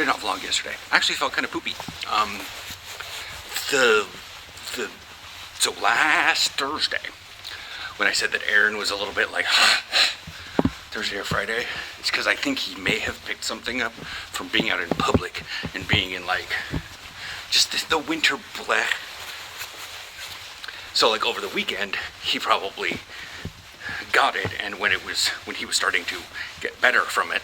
did not vlog yesterday. I actually felt kind of poopy. So last Thursday, when I said that Aaron was a little bit like Thursday or Friday, it's because I think he may have picked something up from being out in public and being in like just the winter bleh. So like over the weekend, he probably got it, and when he was starting to get better from it,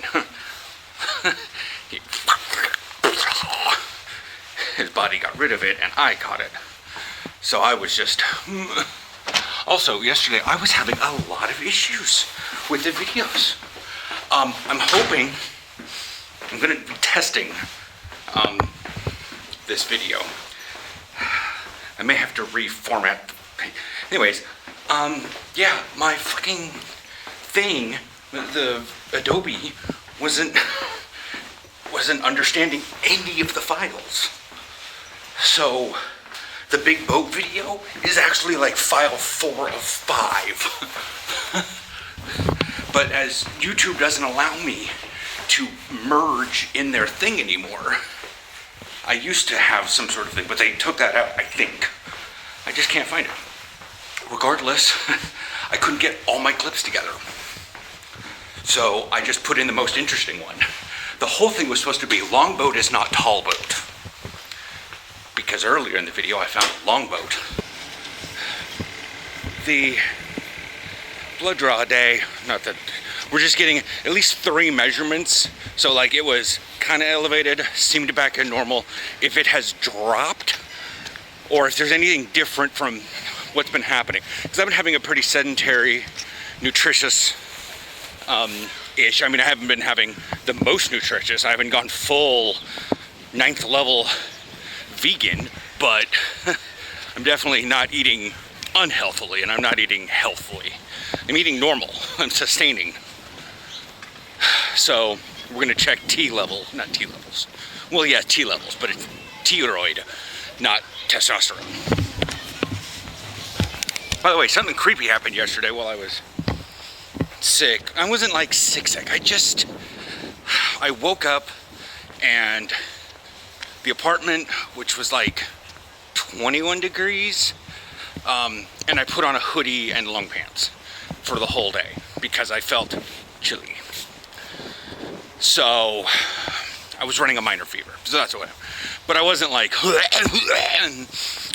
his body got rid of it, and I caught it. So I was just... Also, yesterday, I was having a lot of issues with the videos. I'm hoping... I'm going to be testing this video. I may have to reformat the page. Anyways, yeah, my fucking thing, the Adobe, wasn't understanding any of the files. So the big boat video is actually like file 4 of 5. But as YouTube doesn't allow me to merge in their thing anymore, I used to have some sort of thing, but they took that out, I think. I just can't find it. Regardless, I couldn't get all my clips together. So I just put in the most interesting one. The whole thing was supposed to be long boat is not tall boat. Because earlier in the video I found long boat. The blood draw day, not that, we're just getting at least 3 measurements. So like it was kind of elevated, seemed back in normal. If it has dropped, or if there's anything different from what's been happening. Because I've been having a pretty sedentary, nutritious ish. I mean, I haven't been having the most nutritious. I haven't gone full 9th level vegan, but I'm definitely not eating unhealthily, and I'm not eating healthfully. I'm eating normal. I'm sustaining. So we're gonna check T level, not T levels. Well, yeah, T levels, but it's T-roid, not testosterone. By the way, something creepy happened yesterday while I was sick. I wasn't like sick. I woke up and the apartment, which was like 21 degrees, and I put on a hoodie and long pants for the whole day because I felt chilly. So I was running a minor fever, so that's what. But I wasn't like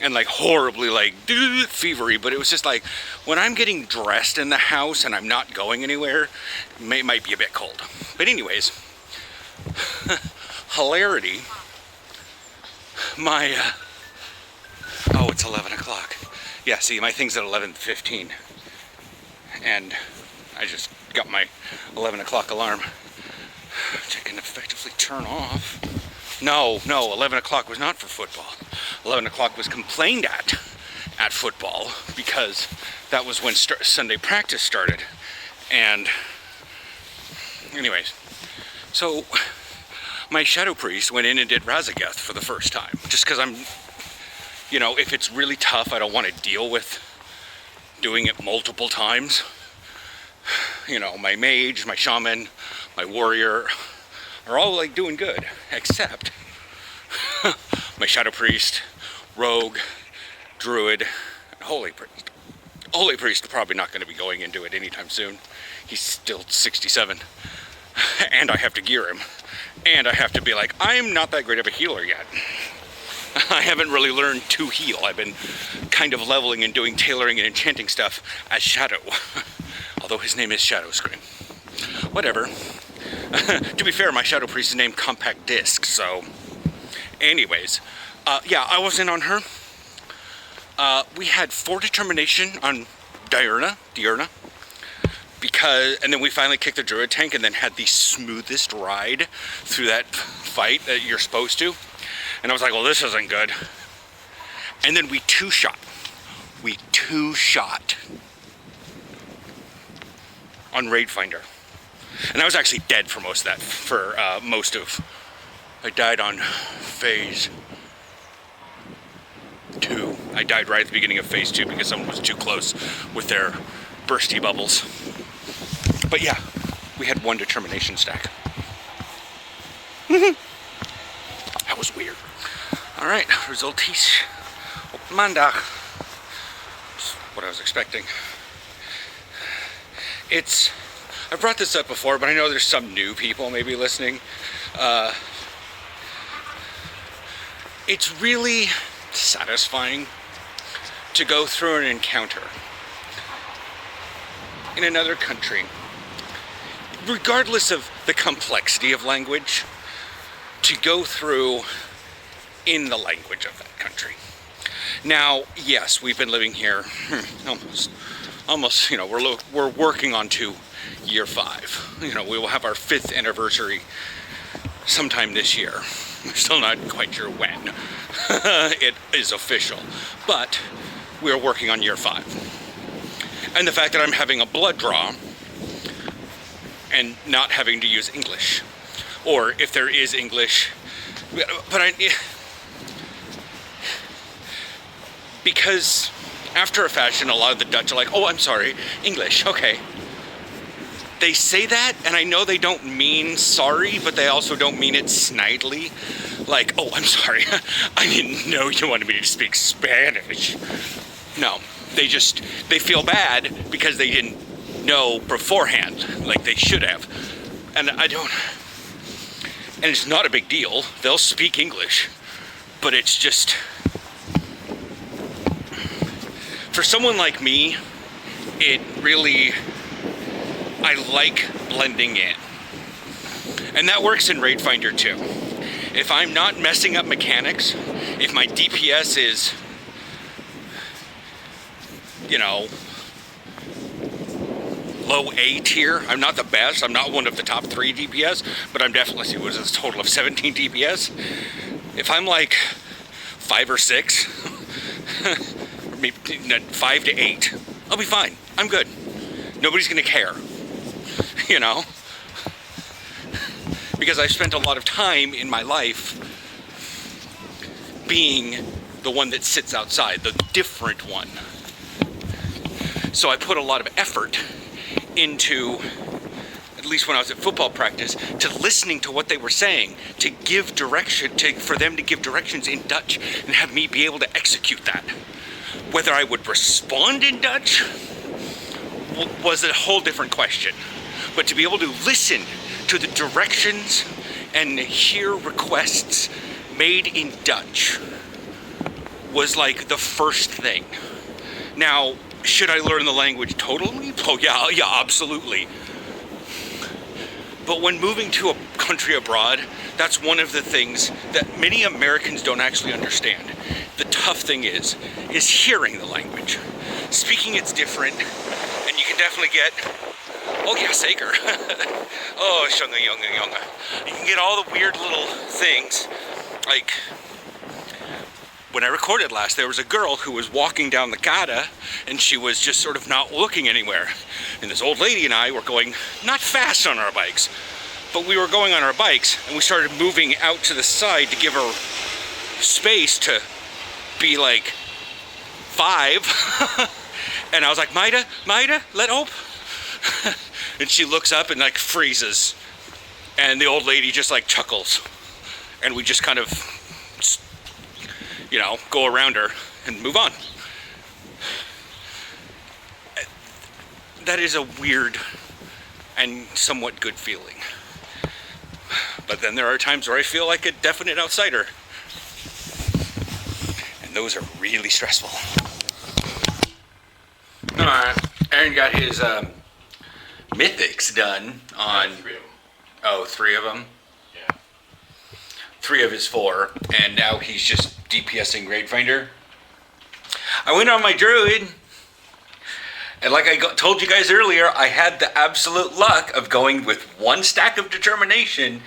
and like horribly like fevery, but it was just like when I'm getting dressed in the house and I'm not going anywhere, it might be a bit cold. But anyways, hilarity. My oh, it's 11 o'clock. Yeah, see, my thing's at 11:15, and I just got my 11 o'clock alarm, which I can effectively turn off. No, 11 o'clock was not for football. 11 o'clock was complained at football because that was when Sunday practice started. And anyways, so my shadow priest went in and did Razageth for the first time. Just because I'm, you know, if it's really tough, I don't want to deal with doing it multiple times. You know, my mage, my shaman, my warrior are all like doing good, except my shadow priest, rogue, druid, and holy priest. Holy priest probably not going to be going into it anytime soon. He's still 67, and I have to gear him, and I have to be like, I'm not that great of a healer yet. I haven't really learned to heal. I've been kind of leveling and doing tailoring and enchanting stuff as Shadow, although his name is Shadow Scream. Whatever. To be fair, my shadow priest is named Compact Disc, so anyways, yeah, I was in on her. We had 4 determination on Diurna, because, and then we finally kicked the druid tank and then had the smoothest ride through that fight that you're supposed to. And I was like, well, this isn't good. And then we two-shot on Raid Finder. And I was actually dead for most of that, I died on phase 2. I died right at the beginning of phase 2 because someone was too close with their bursty bubbles. But yeah, we had 1 determination stack. was weird. Alright, resulties. Manda. That's what I was expecting. I've brought this up before, but I know there's some new people maybe listening. It's really satisfying to go through an encounter in another country, regardless of the complexity of language, to go through in the language of that country. Now, yes, we've been living here almost, you know, we're working on to year 5. You know, we will have our 5th anniversary sometime this year. We're still not quite sure when it is official, but we are working on year 5. And the fact that I'm having a blood draw and not having to use English, or if there is English, but because after a fashion, a lot of the Dutch are like, oh, I'm sorry, English, okay. They say that, and I know they don't mean sorry, but they also don't mean it snidely. Like, oh, I'm sorry, I didn't know you wanted me to speak Spanish. No, they feel bad because they didn't know beforehand, like they should have. And it's not a big deal. They'll speak English, but it's just, for someone like me, it really, I like blending in. And that works in Raid Finder too. If I'm not messing up mechanics, if my DPS is, you know, low A tier, I'm not the best, I'm not one of the top 3 DPS, but I'm definitely, was a total of 17 DPS. If I'm like 5 or 6, maybe 5 to 8, I'll be fine. I'm good. Nobody's gonna care, you know? Because I've spent a lot of time in my life being the one that sits outside, the different one. So I put a lot of effort into, at least when I was at football practice, to listening to what they were saying, to give direction, for them to give directions in Dutch and have me be able to execute that. Whether I would respond in Dutch was a whole different question. But to be able to listen to the directions and hear requests made in Dutch was like the first thing. Now, should I learn the language totally? Oh yeah, absolutely. But when moving to a country abroad, that's one of the things that many Americans don't actually understand. The tough thing is hearing the language. Speaking it's different, and you can definitely get, oh yeah, Saker. Oh, shunga, yunga, yunga. You can get all the weird little things. Like, when I recorded last, there was a girl who was walking down the Gata, and she was just sort of not looking anywhere. And this old lady and I were going, not fast on our bikes, but we were going on our bikes, and we started moving out to the side to give her space to be like 5. And I was like, Maida, let hope. And she looks up and like freezes. And the old lady just like chuckles. And we just kind of, you know, go around her and move on. That is a weird and somewhat good feeling. But then there are times where I feel like a definite outsider. And those are really stressful. Alright, Aaron got his mythics done on... 3 of them. Oh, 3 of them? Yeah. 3 of his 4, and now he's just DPSing Raid Finder. I went on my druid, and like I told you guys earlier, I had the absolute luck of going with 1 stack of determination,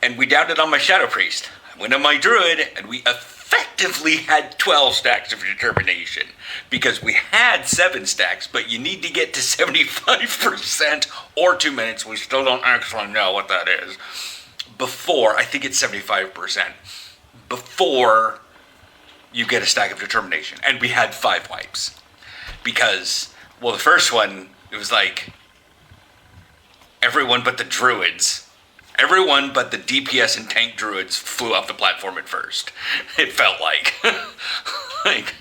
and we downed it on my Shadow Priest. I went on my druid, and we effectively had 12 stacks of determination, because we had 7 stacks, but you need to get to 75% or 2 minutes. We still don't actually know what that is. Before, I think it's 75%, before you get a stack of determination. And we had 5 wipes. Because, well, the first one, it was like everyone but the druids Everyone but the DPS and tank druids flew off the platform at first. It felt like. Like,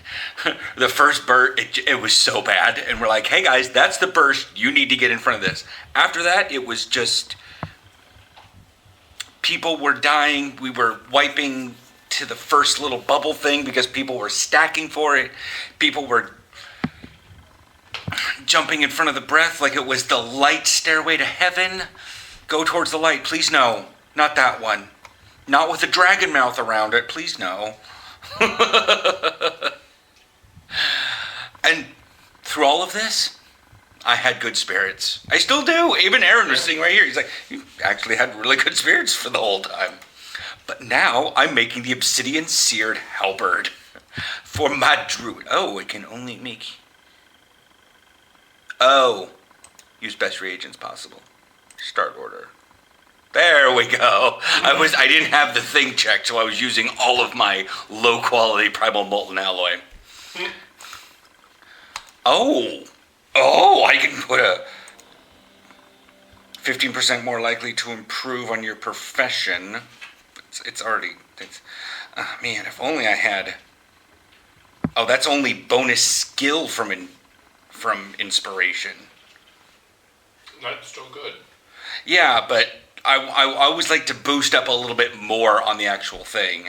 the first burst, it was so bad. And we're like, hey guys, that's the burst. You need to get in front of this. After that, it was just... people were dying. We were wiping to the first little bubble thing because people were stacking for it. People were jumping in front of the breath like it was the light stairway to heaven. Go towards the light. Please no. Not that one. Not with a dragon mouth around it. Please no. And through all of this, I had good spirits. I still do. Even Aaron was sitting right here. He's like, you actually had really good spirits for the whole time. But now I'm making the obsidian seared halberd for my druid. Oh, it can only make... oh. Use best reagents possible. Start order. There we go. I didn't have the thing checked, so I was using all of my low quality primal molten alloy. Oh, I can put a 15% more likely to improve on your profession. It's already, man, if only I had, oh, that's only bonus skill from inspiration. That's still good. Yeah, but I always like to boost up a little bit more on the actual thing.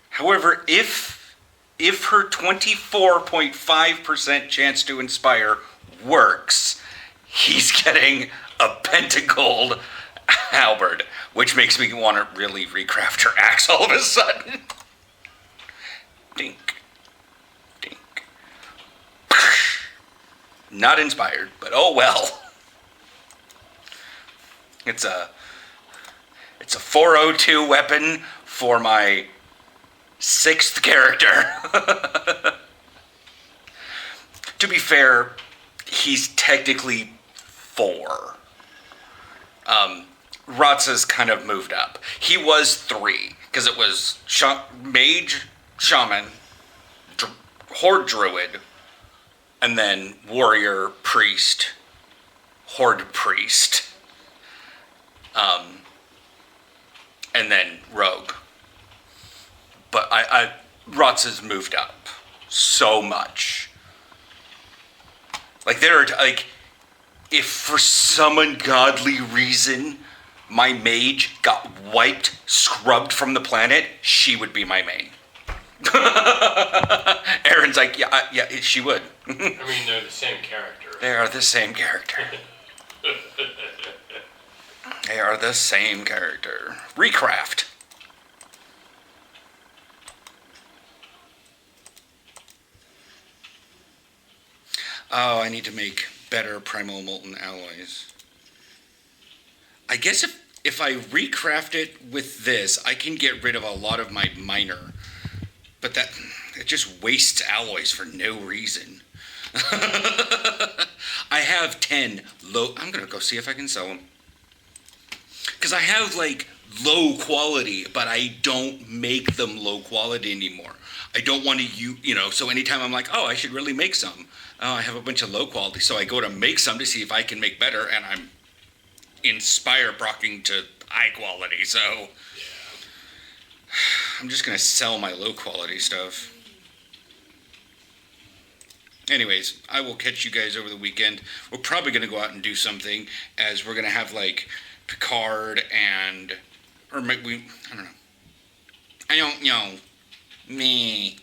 However, if her 24.5% chance to inspire works, he's getting a pentagold halberd, which makes me want to really recraft her axe all of a sudden. Dink. Dink. Not inspired, but oh well. It's a 402 weapon for my 6th character. To be fair, he's technically 4. Ratza's kind of moved up. He was 3, because it was mage, shaman, horde druid, and then warrior, priest, horde priest, and then rogue. But Ratza's moved up so much. Like, if for some ungodly reason my mage got wiped, scrubbed from the planet, she would be my main. Aaron's like, yeah, she would. I mean, they're the same character. They are the same character. They are the same character. Recraft. Oh, I need to make better primal molten alloys. I guess if I recraft it with this, I can get rid of a lot of my minor. But it just wastes alloys for no reason. I have 10 low... I'm going to go see if I can sell them. Because I have, low quality, but I don't make them low quality anymore. I don't want to, so anytime I'm like, oh, I should really make some. Oh, I have a bunch of low quality, so I go to make some to see if I can make better, and I'm inspire brocking to high quality, so yeah. I'm just going to sell my low quality stuff. Anyways, I will catch you guys over the weekend. We're probably going to go out and do something, as we're going to have, Picard and... or maybe I don't know. I don't know. Me.